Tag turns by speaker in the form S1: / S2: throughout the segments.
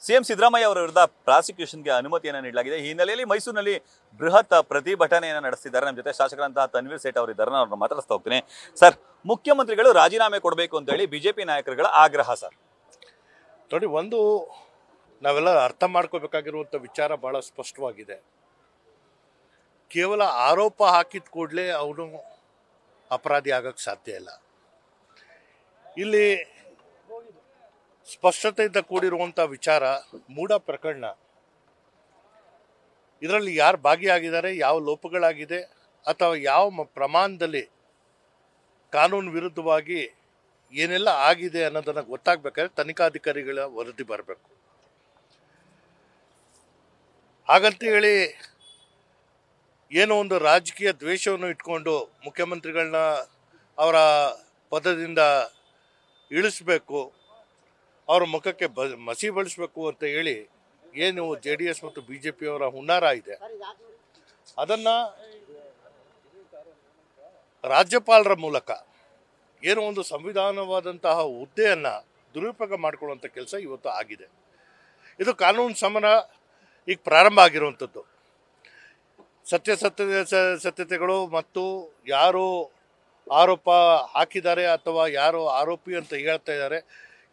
S1: CM Siddaramaiah ಅವರ ವಿರುದ್ಧ ಪ್ರಾಸಿಕ್ಯೂಷನ್ಗೆ ಅನುಮತಿಯನ್ನು ನೀಡಲಾಗಿದೆ. ಈ ಹಿನ್ನೆಲೆಯಲ್ಲಿ ಮೈಸೂರಿನಲ್ಲಿ ಬೃಹತ್ ಪ್ರತಿಭಟನೆಯನ್ನು ನಡೆಸಿದ್ದಾರೆ. ನಮ್ಮ ಜೊತೆ ಶಾಸಕರಂತಹ ತನ್ವೀರ್ ಸೇಠ್ ಅವರಿದ್ದಾರೆ, ಅವ್ರನ್ನ ಮಾತಾಡಿಸ್ತಾ ಹೋಗ್ತೀನಿ. ಸರ್, ಮುಖ್ಯಮಂತ್ರಿಗಳು ರಾಜೀನಾಮೆ ಕೊಡಬೇಕು ಅಂತ ಹೇಳಿ ಬಿಜೆಪಿ ನಾಯಕರುಗಳ ಆಗ್ರಹ. ಸರ್
S2: ನೋಡಿ, ಒಂದು ನಾವೆಲ್ಲ ಅರ್ಥ ಮಾಡ್ಕೋಬೇಕಾಗಿರುವಂಥ ವಿಚಾರ ಬಹಳ ಸ್ಪಷ್ಟವಾಗಿದೆ. ಕೇವಲ ಆರೋಪ ಹಾಕಿದ ಕೂಡಲೇ ಅವನು ಅಪರಾಧಿ ಆಗಕ್ಕೆ ಸಾಧ್ಯ ಇಲ್ಲ. ಇಲ್ಲಿ ಸ್ಪಷ್ಟತೆಯಿಂದ ಕೂಡಿರುವಂಥ ವಿಚಾರ ಮೂಢ ಪ್ರಕರಣ. ಇದರಲ್ಲಿ ಯಾರು ಭಾಗಿಯಾಗಿದ್ದಾರೆ, ಯಾವ ಲೋಪಗಳಾಗಿದೆ ಅಥವಾ ಯಾವ ಪ್ರಮಾಣದಲ್ಲಿ ಕಾನೂನು ವಿರುದ್ಧವಾಗಿ ಏನೆಲ್ಲ ಆಗಿದೆ ಅನ್ನೋದನ್ನು ಗೊತ್ತಾಗಬೇಕಾದ್ರೆ ತನಿಖಾಧಿಕಾರಿಗಳ ವರದಿ ಬರಬೇಕು. ಹಾಗಂತ ಹೇಳಿ ಏನೋ ಒಂದು ರಾಜಕೀಯ ದ್ವೇಷವನ್ನು ಇಟ್ಕೊಂಡು ಮುಖ್ಯಮಂತ್ರಿಗಳನ್ನ ಅವರ ಪದದಿಂದ ಇಳಿಸ್ಬೇಕು, ಅವರ ಮುಖಕ್ಕೆ ಮಸಿ ಬಳಸಬೇಕು ಅಂತ ಹೇಳಿ ಏನು JDS ಮತ್ತು BJP ಅವರ ಹುನ್ನಾರ ಇದೆ, ಅದನ್ನು ರಾಜ್ಯಪಾಲರ ಮೂಲಕ ಏನೋ ಒಂದು ಸಂವಿಧಾನವಾದಂತಹ ಹುದ್ದೆಯನ್ನು ದುರುಪಯೋಗ ಮಾಡಿಕೊಳ್ಳುವಂಥ ಕೆಲಸ ಇವತ್ತು ಆಗಿದೆ. ಇದು ಕಾನೂನು ಸಮರ ಈಗ ಪ್ರಾರಂಭ ಆಗಿರುವಂಥದ್ದು. ಸತ್ಯತೆಗಳು ಮತ್ತು ಯಾರು ಆರೋಪ ಹಾಕಿದ್ದಾರೆ ಅಥವಾ ಯಾರು ಆರೋಪಿ ಅಂತ ಹೇಳ್ತಾ ಇದ್ದಾರೆ,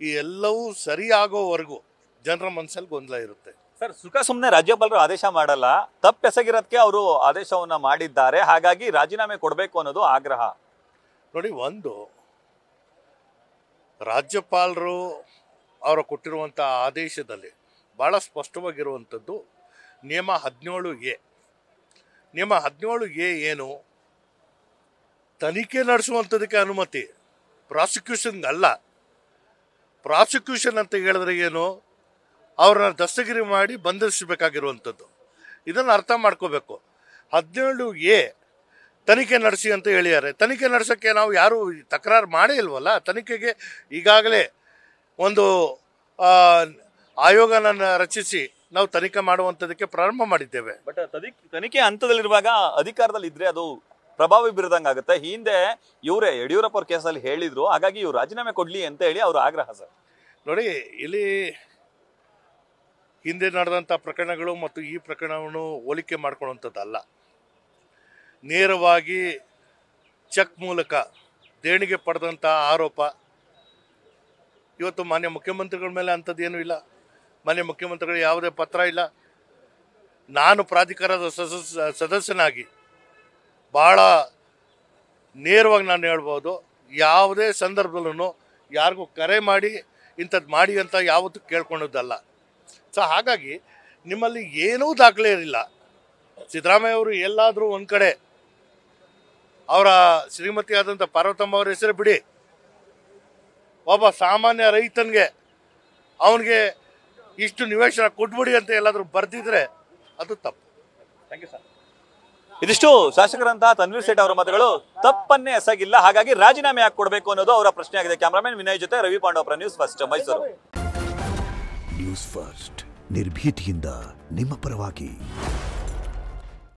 S2: ಈ ಎಲ್ಲವೂ ಸರಿಯಾಗೋವರೆಗೂ ಜನರ ಮನಸ್ಸಲ್ಲಿ ಗೊಂದಲ ಇರುತ್ತೆ.
S1: ಸರ್, ಸುಖ ಸುಮ್ಮನೆ ರಾಜ್ಯಪಾಲರು ಆದೇಶ ಮಾಡಲ್ಲ, ತಪ್ಪೆಸಗಿರೋದಕ್ಕೆ ಅವರು ಆದೇಶವನ್ನ ಮಾಡಿದ್ದಾರೆ, ಹಾಗಾಗಿ ರಾಜೀನಾಮೆ ಕೊಡಬೇಕು ಅನ್ನೋದು ಆಗ್ರಹ.
S2: ನೋಡಿ, ಒಂದು ರಾಜ್ಯಪಾಲರು ಅವರ ಕೊಟ್ಟಿರುವಂಥ ಆದೇಶದಲ್ಲಿ ಭಾಳ ಸ್ಪಷ್ಟವಾಗಿರುವಂಥದ್ದು ನಿಯಮ 17A. ನಿಯಮ 17A ಏನು? ತನಿಖೆ ನಡೆಸುವಂಥದಕ್ಕೆ ಅನುಮತಿ, ಪ್ರಾಸಿಕ್ಯೂಷನ್ಗೆ ಅಲ್ಲ. ಪ್ರಾಸಿಕ್ಯೂಷನ್ ಅಂತ ಹೇಳಿದ್ರೆ ಏನು? ಅವ್ರನ್ನ ದಸ್ತಗಿರಿ ಮಾಡಿ ಬಂಧಿಸಬೇಕಾಗಿರುವಂಥದ್ದು. ಇದನ್ನು ಅರ್ಥ ಮಾಡ್ಕೋಬೇಕು. 17A ತನಿಖೆ ನಡೆಸಿ ಅಂತ ಹೇಳಿದ್ದಾರೆ. ತನಿಖೆ ನಡೆಸೋಕ್ಕೆ ನಾವು ಯಾರು ತಕರಾರು ಮಾಡೇ ಇಲ್ವಲ್ಲ. ತನಿಖೆಗೆ ಈಗಾಗಲೇ ಒಂದು ಆಯೋಗನ ರಚಿಸಿ ನಾವು ತನಿಖೆ ಮಾಡುವಂಥದಕ್ಕೆ ಪ್ರಾರಂಭ ಮಾಡಿದ್ದೇವೆ.
S1: ಬಟ್ ತನಿಖೆ ಹಂತದಲ್ಲಿರುವಾಗ ಅಧಿಕಾರದಲ್ಲಿ ಇದ್ರೆ ಅದು ಪ್ರಭಾವ ಬೀರದಂಗೆ ಆಗುತ್ತೆ. ಹಿಂದೆ ಇವರೇ ಯಡಿಯೂರಪ್ಪ ಅವ್ರ ಕೇಸಲ್ಲಿ ಹೇಳಿದ್ರು, ಹಾಗಾಗಿ ಇವ್ರು ರಾಜೀನಾಮೆ ಕೊಡ್ಲಿ ಅಂತ ಹೇಳಿ ಅವ್ರ ಆಗ್ರಹ. ಸರ್
S2: ನೋಡಿ, ಇಲ್ಲಿ ಹಿಂದೆ ನಡೆದಂಥ ಪ್ರಕರಣಗಳು ಮತ್ತು ಈ ಪ್ರಕರಣವನ್ನು ಹೋಲಿಕೆ ಮಾಡ್ಕೊಳ್ಳುವಂಥದ್ದಲ್ಲ. ನೇರವಾಗಿ ಚೆಕ್ ಮೂಲಕ ದೇಣಿಗೆ ಪಡೆದಂಥ ಆರೋಪ ಇವತ್ತು ಮಾನ್ಯ ಮುಖ್ಯಮಂತ್ರಿಗಳ ಮೇಲೆ ಅಂಥದ್ದೇನೂ ಇಲ್ಲ. ಮಾನ್ಯ ಮುಖ್ಯಮಂತ್ರಿಗಳು ಯಾವುದೇ ಪತ್ರ ಇಲ್ಲ. ನಾನು ಪ್ರಾಧಿಕಾರದ ಸದಸ್ಯನಾಗಿ ಭಾಳ ನೇರವಾಗಿ ನಾನು ಹೇಳ್ಬೋದು, ಯಾವುದೇ ಸಂದರ್ಭದಲ್ಲೂ ಯಾರಿಗೂ ಕರೆ ಮಾಡಿ ಇಂಥದ್ದು ಮಾಡಿ ಅಂತ ಯಾವತ್ತೂ ಕೇಳ್ಕೊಂಡದ್ದಲ್ಲ. ಸೊ ಹಾಗಾಗಿ ನಿಮ್ಮಲ್ಲಿ ಏನೂ ದಾಖಲೆ ಇರಲಿಲ್ಲ. ಸಿದ್ದರಾಮಯ್ಯ ಅವರು ಎಲ್ಲಾದರೂ ಒಂದು ಕಡೆ ಅವರ ಶ್ರೀಮತಿ ಆದಂಥ ಪಾರ್ವತಮ್ಮ ಅವರ ಹೆಸರು ಬಿಡಿ, ಒಬ್ಬ ಸಾಮಾನ್ಯ ರೈತನಿಗೆ ಅವನಿಗೆ ಇಷ್ಟು ನಿವೇಶನ ಕೊಟ್ಬಿಡಿ ಅಂತ ಎಲ್ಲಾದರೂ ಬರೆದಿದ್ರೆ ಅದು ತಪ್ಪು.
S1: Thank you sir. ಇದಿಷ್ಟು ಶಾಸಕರಂತಹ ತನ್ವೀರ್ ಸೇಠ್ ಅವರ ಮಾತುಗಳು. ತಪ್ಪನ್ನೇ ಎಸಗಿಲ್ಲ, ಹಾಗಾಗಿ ರಾಜೀನಾಮೆ ಯಾಕೆ ಕೊಡಬೇಕು ಅನ್ನೋದು ಅವರ ಪ್ರಶ್ನೆ ಆಗಿದೆ. ಕ್ಯಾಮರಾಮನ್ ವಿನಯ್ ಜೊತೆ Ravi Pandavapura, news first, Mysuru.
S3: News first, ನಿರ್ಭೀತಿಯಿಂದ ನಿಮ್ಮ ಪರವಾಗಿ.